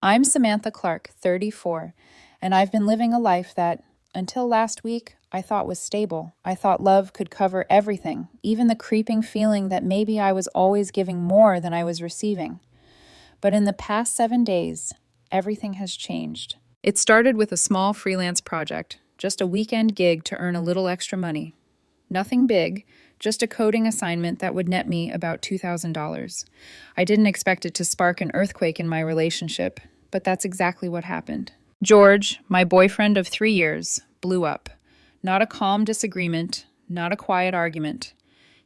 I'm Samantha Clark, 34, and I've been living a life that, until last week, I thought was stable. I thought love could cover everything, even the creeping feeling that maybe I was always giving more than I was receiving. But in the past 7 days, everything has changed. It started with a small freelance project, just a weekend gig to earn a little extra money. Nothing big, just a coding assignment that would net me about $2,000. I didn't expect it to spark an earthquake in my relationship, but that's exactly what happened. George, my boyfriend of 3 years, blew up. Not a calm disagreement, not a quiet argument.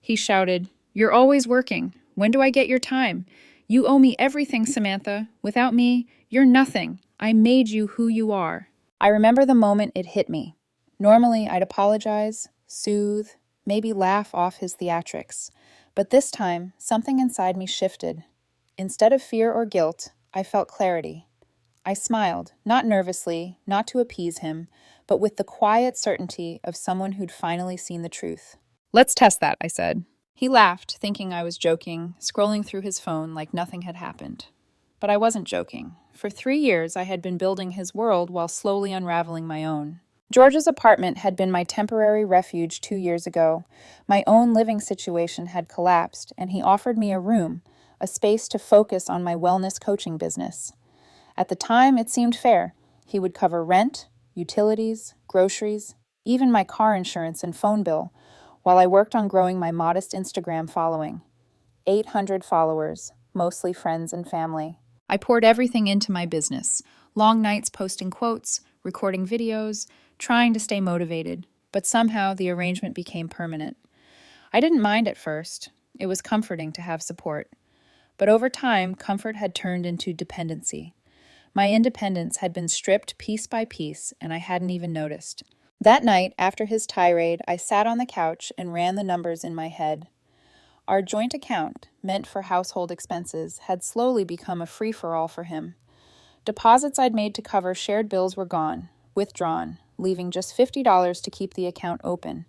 He shouted, "You're always working. When do I get your time? You owe me everything, Samantha. Without me, you're nothing. I made you who you are." I remember the moment it hit me. Normally, I'd apologize, soothe, maybe laugh off his theatrics. But this time, something inside me shifted. Instead of fear or guilt, I felt clarity. I smiled, not nervously, not to appease him, but with the quiet certainty of someone who'd finally seen the truth. "Let's test that," I said. He laughed, thinking I was joking, scrolling through his phone like nothing had happened. But I wasn't joking. For 3 years, I had been building his world while slowly unraveling my own. George's apartment had been my temporary refuge 2 years ago. My own living situation had collapsed, and he offered me a room, a space to focus on my wellness coaching business. At the time, it seemed fair. He would cover rent, utilities, groceries, even my car insurance and phone bill, while I worked on growing my modest Instagram following. 800 followers, mostly friends and family. I poured everything into my business. Long nights posting quotes, recording videos, trying to stay motivated, but somehow the arrangement became permanent. I didn't mind at first. It was comforting to have support. But over time, comfort had turned into dependency. My independence had been stripped piece by piece, and I hadn't even noticed. That night, after his tirade, I sat on the couch and ran the numbers in my head. Our joint account, meant for household expenses, had slowly become a free-for-all for him. Deposits I'd made to cover shared bills were gone, withdrawn, leaving just $50 to keep the account open.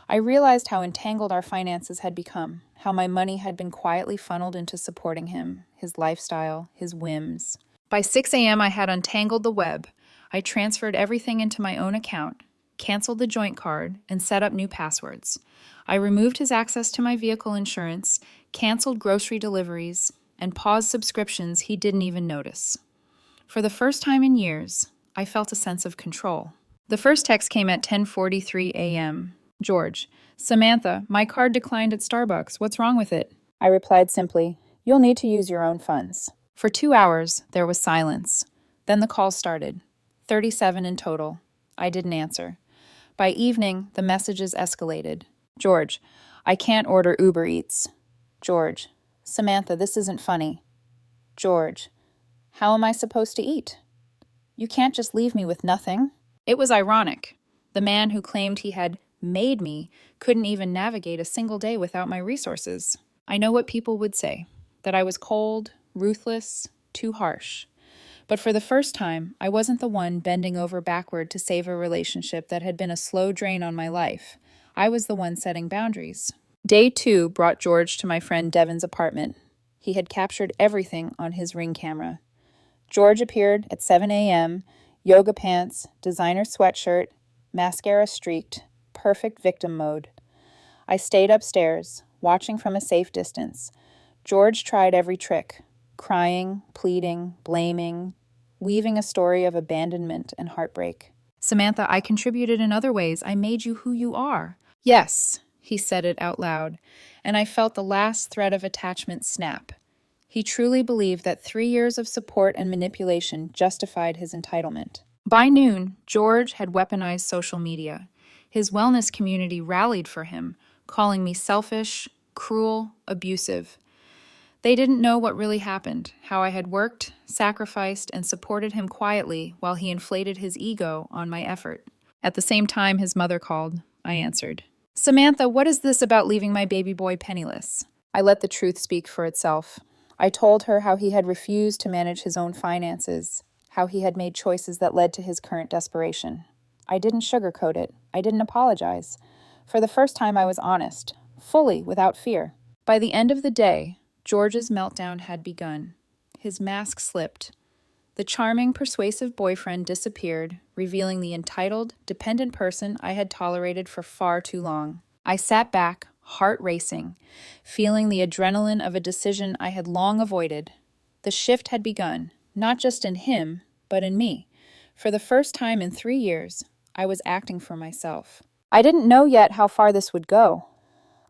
I realized how entangled our finances had become, how my money had been quietly funneled into supporting him, his lifestyle, his whims. By 6 a.m., I had untangled the web. I transferred everything into my own account, canceled the joint card, and set up new passwords. I removed his access to my vehicle insurance, canceled grocery deliveries, and paused subscriptions he didn't even notice. For the first time in years, I felt a sense of control. The first text came at 10:43 a.m. "George, Samantha, my card declined at Starbucks. What's wrong with it?" I replied simply, "You'll need to use your own funds." For 2 hours, there was silence. Then the calls started. 37 in total. I didn't answer. By evening, the messages escalated. "George, I can't order Uber Eats." "George, Samantha, this isn't funny." "George, how am I supposed to eat? You can't just leave me with nothing." It was ironic. The man who claimed he had made me couldn't even navigate a single day without my resources. I know what people would say, that I was cold, ruthless, too harsh. But for the first time, I wasn't the one bending over backward to save a relationship that had been a slow drain on my life. I was the one setting boundaries. Day 2 brought George to my friend Devin's apartment. He had captured everything on his Ring camera. George appeared at 7 a.m., yoga pants, designer sweatshirt, mascara streaked, perfect victim mode. I stayed upstairs, watching from a safe distance. George tried every trick, crying, pleading, blaming, weaving a story of abandonment and heartbreak. "Samantha, I contributed in other ways. I made you who you are." "Yes," he said it out loud, and I felt the last thread of attachment snap. He truly believed that 3 years of support and manipulation justified his entitlement. By noon, George had weaponized social media. His wellness community rallied for him, calling me selfish, cruel, abusive. They didn't know what really happened, how I had worked, sacrificed, and supported him quietly while he inflated his ego on my effort. At the same time, his mother called. I answered. "Samantha, what is this about leaving my baby boy penniless?" I let the truth speak for itself. I told her how he had refused to manage his own finances, how he had made choices that led to his current desperation. I didn't sugarcoat it. I didn't apologize. For the first time, I was honest, fully, without fear. By the end of the day, George's meltdown had begun. His mask slipped. The charming, persuasive boyfriend disappeared, revealing the entitled, dependent person I had tolerated for far too long. I sat back, heart racing, feeling the adrenaline of a decision I had long avoided. The shift had begun, not just in him, but in me. For the first time in 3 years, I was acting for myself. I didn't know yet how far this would go.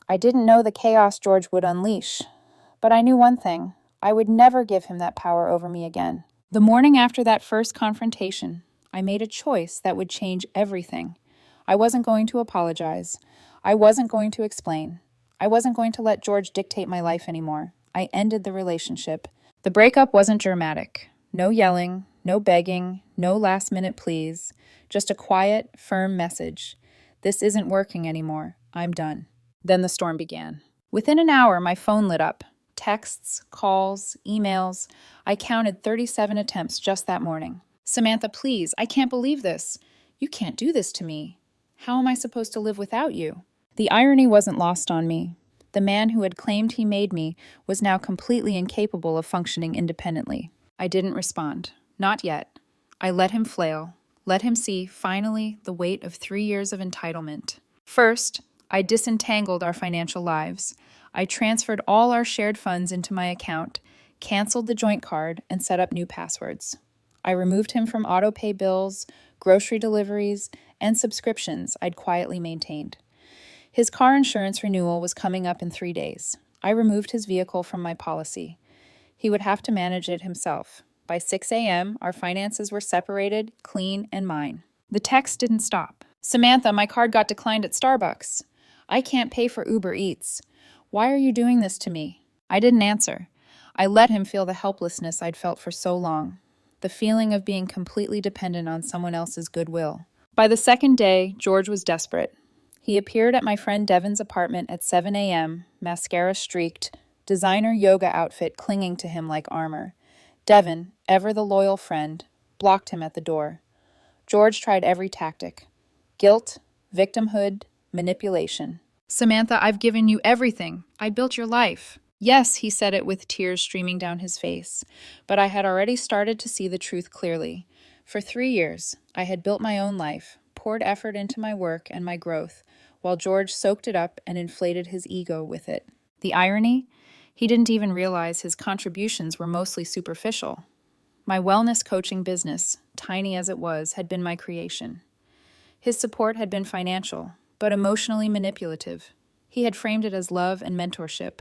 I didn't know the chaos George would unleash. But I knew one thing: I would never give him that power over me again. The morning after that first confrontation, I made a choice that would change everything. I wasn't going to apologize. I wasn't going to explain. I wasn't going to let George dictate my life anymore. I ended the relationship. The breakup wasn't dramatic. No yelling, no begging, no last-minute pleas. Just a quiet, firm message. This isn't working anymore. I'm done. Then the storm began. Within an hour, my phone lit up. Texts, calls, emails. I counted 37 attempts just that morning. Samantha, please, I can't believe this. You can't do this to me. How am I supposed to live without you? The irony wasn't lost on me. The man who had claimed he made me was now completely incapable of functioning independently. I didn't respond. Not yet. I let him flail. Let him see, finally, the weight of 3 years of entitlement. First, I disentangled our financial lives. I transferred all our shared funds into my account, canceled the joint card, and set up new passwords. I removed him from auto-pay bills, grocery deliveries, and subscriptions I'd quietly maintained. His car insurance renewal was coming up in 3 days. I removed his vehicle from my policy. He would have to manage it himself. By 6 a.m., our finances were separated, clean, and mine. The text didn't stop. Samantha, my card got declined at Starbucks. I can't pay for Uber Eats. Why are you doing this to me? I didn't answer. I let him feel the helplessness I'd felt for so long, the feeling of being completely dependent on someone else's goodwill. By the second day, George was desperate. He appeared at my friend Devin's apartment at 7 a.m., mascara streaked, designer yoga outfit clinging to him like armor. Devin, ever the loyal friend, blocked him at the door. George tried every tactic: guilt, victimhood, manipulation. Samantha, I've given you everything. I built your life. Yes, he said it with tears streaming down his face, but I had already started to see the truth clearly. For 3 years, I had built my own life, poured effort into my work and my growth, while George soaked it up and inflated his ego with it. The irony? He didn't even realize his contributions were mostly superficial. My wellness coaching business, tiny as it was, had been my creation. His support had been financial, but emotionally manipulative. He had framed it as love and mentorship,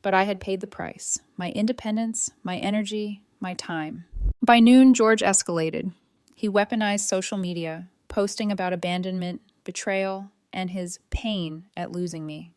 but I had paid the price: my independence, my energy, my time. By noon, George escalated. He weaponized social media, posting about abandonment, betrayal, and his pain at losing me.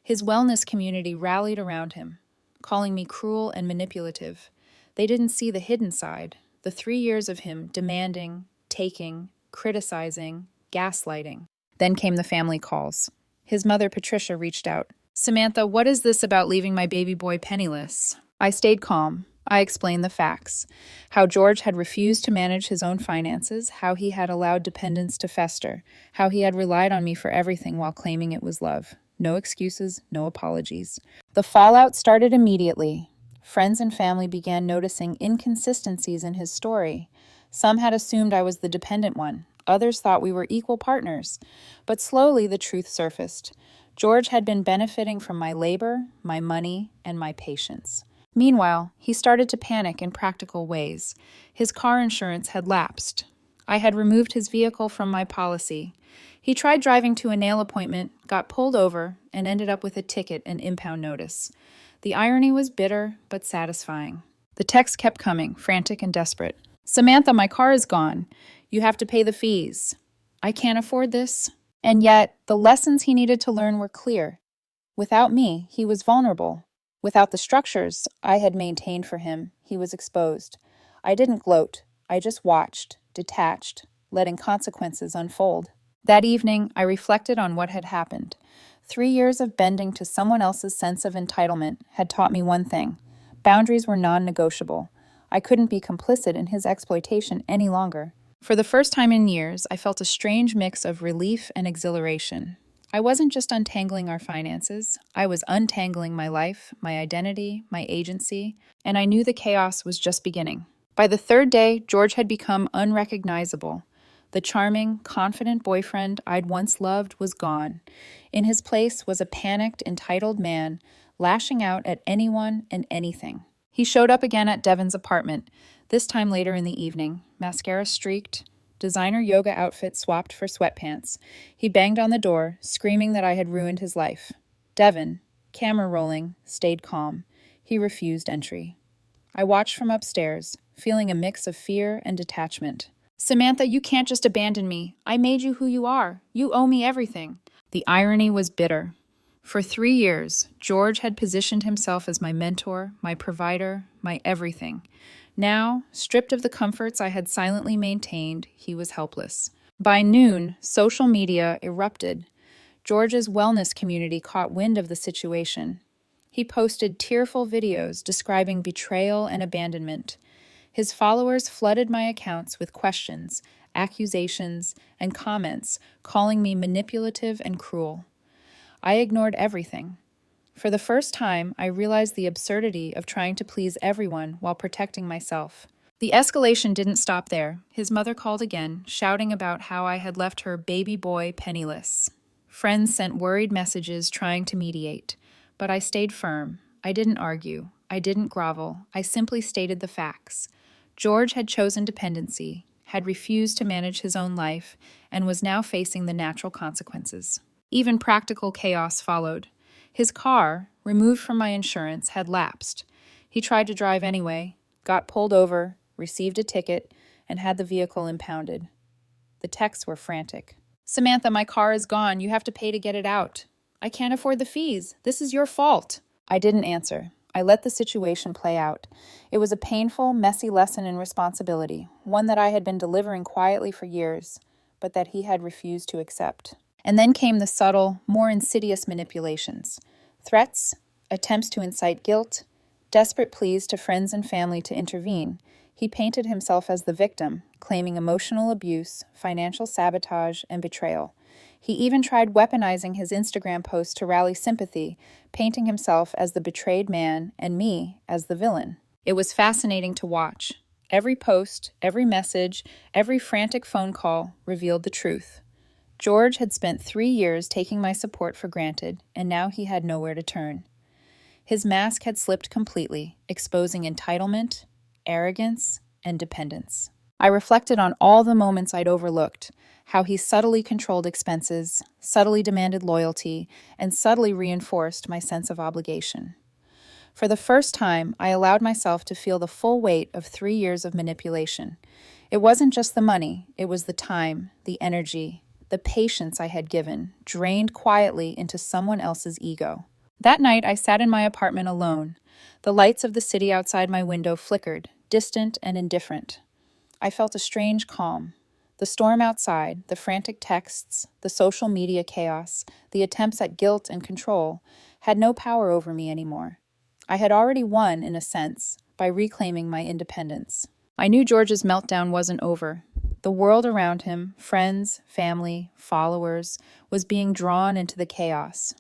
His wellness community rallied around him, calling me cruel and manipulative. They didn't see the hidden side, the 3 years of him demanding, taking, criticizing, gaslighting. Then came the family calls. His mother, Patricia, reached out. Samantha, what is this about leaving my baby boy penniless? I stayed calm. I explained the facts. How George had refused to manage his own finances, how he had allowed dependence to fester, how he had relied on me for everything while claiming it was love. No excuses, no apologies. The fallout started immediately. Friends and family began noticing inconsistencies in his story. Some had assumed I was the dependent one. Others thought we were equal partners. But slowly the truth surfaced. George had been benefiting from my labor, my money, and my patience. Meanwhile, he started to panic in practical ways. His car insurance had lapsed. I had removed his vehicle from my policy. He tried driving to a nail appointment, got pulled over, and ended up with a ticket and impound notice. The irony was bitter, but satisfying. The texts kept coming, frantic and desperate. Samantha, my car is gone. You have to pay the fees. I can't afford this. And yet, the lessons he needed to learn were clear. Without me, he was vulnerable. Without the structures I had maintained for him, he was exposed. I didn't gloat. I just watched, detached, letting consequences unfold. That evening, I reflected on what had happened. 3 years of bending to someone else's sense of entitlement had taught me one thing: boundaries were non-negotiable. I couldn't be complicit in his exploitation any longer. For the first time in years, I felt a strange mix of relief and exhilaration. I wasn't just untangling our finances. I was untangling my life, my identity, my agency, and I knew the chaos was just beginning. By the third day, George had become unrecognizable. The charming, confident boyfriend I'd once loved was gone. In his place was a panicked, entitled man, lashing out at anyone and anything. He showed up again at Devon's apartment, this time later in the evening, mascara streaked, designer yoga outfit swapped for sweatpants. He banged on the door, screaming that I had ruined his life. Devon, camera rolling, stayed calm. He refused entry. I watched from upstairs, feeling a mix of fear and detachment. "Samantha, you can't just abandon me. I made you who you are. You owe me everything." The irony was bitter. For 3 years, George had positioned himself as my mentor, my provider, my everything. Now, stripped of the comforts I had silently maintained, he was helpless. By noon, social media erupted. George's wellness community caught wind of the situation. He posted tearful videos describing betrayal and abandonment. His followers flooded my accounts with questions, accusations, and comments, calling me manipulative and cruel. I ignored everything. For the first time, I realized the absurdity of trying to please everyone while protecting myself. The escalation didn't stop there. His mother called again, shouting about how I had left her baby boy penniless. Friends sent worried messages trying to mediate, but I stayed firm. I didn't argue. I didn't grovel. I simply stated the facts. George had chosen dependency, had refused to manage his own life, and was now facing the natural consequences. Even practical chaos followed. His car, removed from my insurance, had lapsed. He tried to drive anyway, got pulled over, received a ticket, and had the vehicle impounded. The texts were frantic. "Samantha, my car is gone. You have to pay to get it out." "I can't afford the fees. This is your fault." I didn't answer. I let the situation play out. It was a painful, messy lesson in responsibility, one that I had been delivering quietly for years, but that he had refused to accept. And then came the subtle, more insidious manipulations. Threats, attempts to incite guilt, desperate pleas to friends and family to intervene. He painted himself as the victim, claiming emotional abuse, financial sabotage, and betrayal. He even tried weaponizing his Instagram posts to rally sympathy, painting himself as the betrayed man and me as the villain. It was fascinating to watch. Every post, every message, every frantic phone call revealed the truth. George had spent 3 years taking my support for granted, and now he had nowhere to turn. His mask had slipped completely, exposing entitlement, arrogance, and dependence. I reflected on all the moments I'd overlooked, how he subtly controlled expenses, subtly demanded loyalty, and subtly reinforced my sense of obligation. For the first time, I allowed myself to feel the full weight of 3 years of manipulation. It wasn't just the money, it was the time, the energy, the patience I had given, drained quietly into someone else's ego. That night, I sat in my apartment alone. The lights of the city outside my window flickered, distant and indifferent. I felt a strange calm. The storm outside, the frantic texts, the social media chaos, the attempts at guilt and control, had no power over me anymore. I had already won, in a sense, by reclaiming my independence. I knew George's meltdown wasn't over. The world around him, friends, family, followers, was being drawn into the chaos.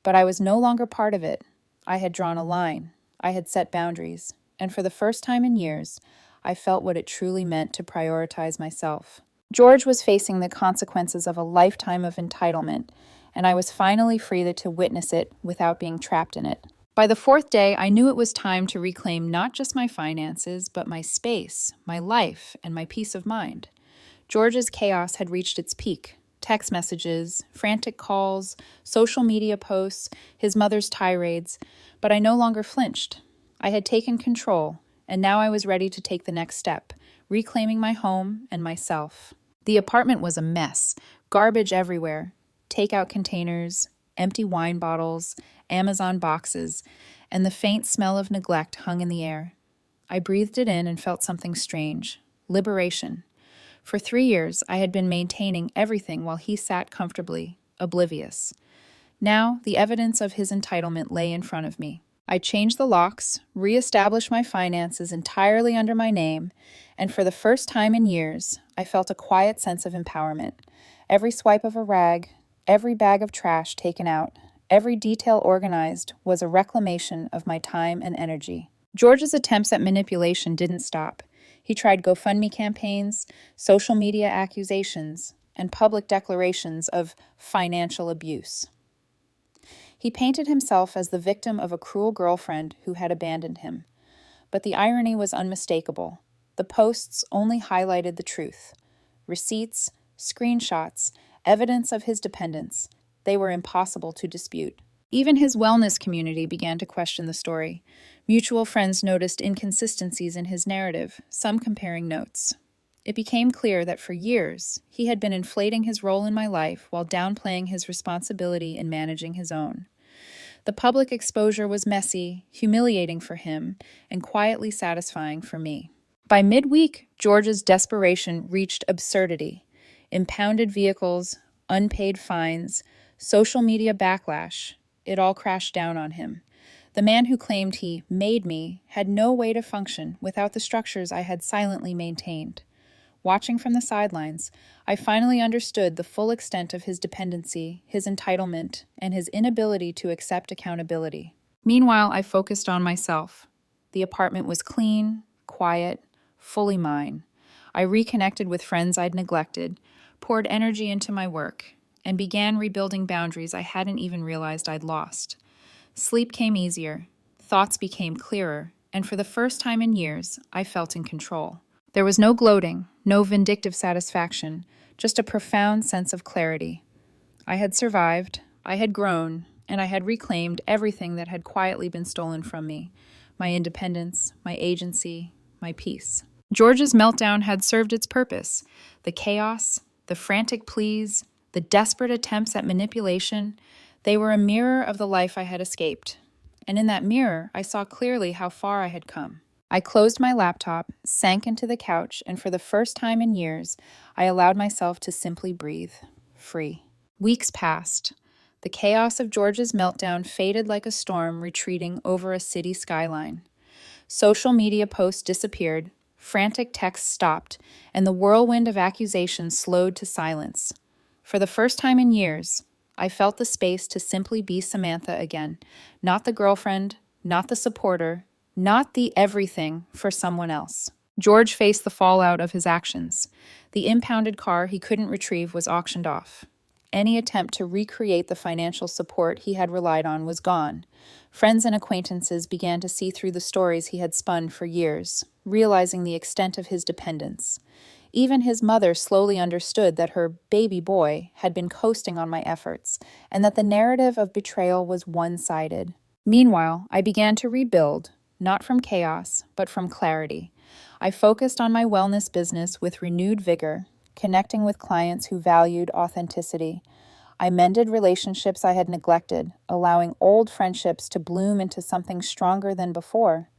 But I was no longer part of it. I had drawn a line. I had set boundaries. And for the first time in years, I felt what it truly meant to prioritize myself. George was facing the consequences of a lifetime of entitlement, and I was finally free to witness it without being trapped in it. By the 4th day, I knew it was time to reclaim not just my finances, but my space, my life, and my peace of mind. George's chaos had reached its peak. Text messages, frantic calls, social media posts, his mother's tirades, but I no longer flinched. I had taken control, and now I was ready to take the next step, reclaiming my home and myself. The apartment was a mess, garbage everywhere, takeout containers, empty wine bottles, Amazon boxes, and the faint smell of neglect hung in the air. I breathed it in and felt something strange, liberation. For 3 years, I had been maintaining everything while he sat comfortably, oblivious. Now, the evidence of his entitlement lay in front of me. I changed the locks, reestablished my finances entirely under my name, and for the first time in years, I felt a quiet sense of empowerment. Every swipe of a rag, every bag of trash taken out, every detail organized was a reclamation of my time and energy. George's attempts at manipulation didn't stop. He tried GoFundMe campaigns, social media accusations, and public declarations of financial abuse. He painted himself as the victim of a cruel girlfriend who had abandoned him. But the irony was unmistakable. The posts only highlighted the truth. Receipts, screenshots, evidence of his dependence. They were impossible to dispute. Even his wellness community began to question the story. Mutual friends noticed inconsistencies in his narrative, some comparing notes. It became clear that for years, he had been inflating his role in my life while downplaying his responsibility in managing his own. The public exposure was messy, humiliating for him, and quietly satisfying for me. By midweek, George's desperation reached absurdity. Impounded vehicles, unpaid fines, social media backlash. It all crashed down on him. The man who claimed he made me had no way to function without the structures I had silently maintained. Watching from the sidelines, I finally understood the full extent of his dependency, his entitlement, and his inability to accept accountability. Meanwhile, I focused on myself. The apartment was clean, quiet, fully mine. I reconnected with friends I'd neglected, poured energy into my work, and began rebuilding boundaries I hadn't even realized I'd lost. Sleep came easier, thoughts became clearer, and for the first time in years, I felt in control. There was no gloating, no vindictive satisfaction, just a profound sense of clarity. I had survived, I had grown, and I had reclaimed everything that had quietly been stolen from me: my independence, my agency, my peace. George's meltdown had served its purpose. The chaos, the frantic pleas, the desperate attempts at manipulation, they were a mirror of the life I had escaped. And in that mirror, I saw clearly how far I had come. I closed my laptop, sank into the couch, and for the first time in years, I allowed myself to simply breathe, free. Weeks passed. The chaos of George's meltdown faded like a storm retreating over a city skyline. Social media posts disappeared, frantic texts stopped, and the whirlwind of accusations slowed to silence. For the first time in years, I felt the space to simply be Samantha again, not the girlfriend, not the supporter, not the everything for someone else. George faced the fallout of his actions. The impounded car he couldn't retrieve was auctioned off. Any attempt to recreate the financial support he had relied on was gone. Friends and acquaintances began to see through the stories he had spun for years, realizing the extent of his dependence. Even his mother slowly understood that her baby boy had been coasting on my efforts, and that the narrative of betrayal was one-sided. Meanwhile, I began to rebuild, not from chaos, but from clarity. I focused on my wellness business with renewed vigor, connecting with clients who valued authenticity. I mended relationships I had neglected, allowing old friendships to bloom into something stronger than before.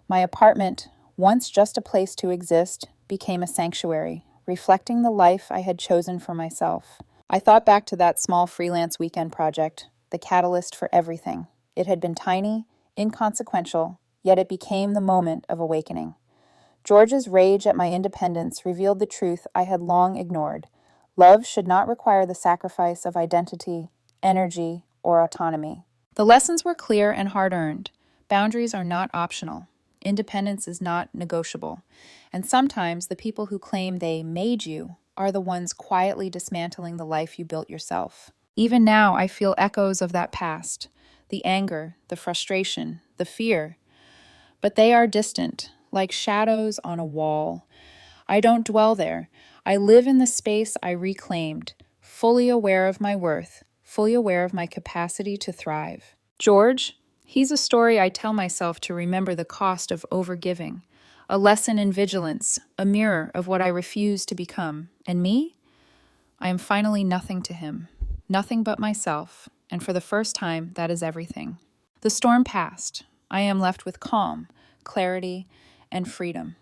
My apartment, once just a place to exist, became a sanctuary, reflecting the life I had chosen for myself. I thought back to that small freelance weekend project, the catalyst for everything. It had been tiny, inconsequential, yet it became the moment of awakening. George's rage at my independence revealed the truth I had long ignored. Love should not require the sacrifice of identity, energy, or autonomy. The lessons were clear and hard-earned. Boundaries are not optional. Independence is not negotiable. And sometimes the people who claim they made you are the ones quietly dismantling the life you built yourself. Even now, I feel echoes of that past. The anger, the frustration, the fear. But they are distant, like shadows on a wall. I don't dwell there. I live in the space I reclaimed, fully aware of my worth, fully aware of my capacity to thrive. George, he's a story I tell myself to remember the cost of overgiving, a lesson in vigilance, a mirror of what I refuse to become. And me? I am finally nothing to him, nothing but myself, and for the first time, that is everything. The storm passed. I am left with calm, clarity, and freedom.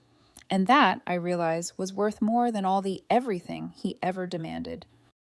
And that, I realize, was worth more than all the everything he ever demanded.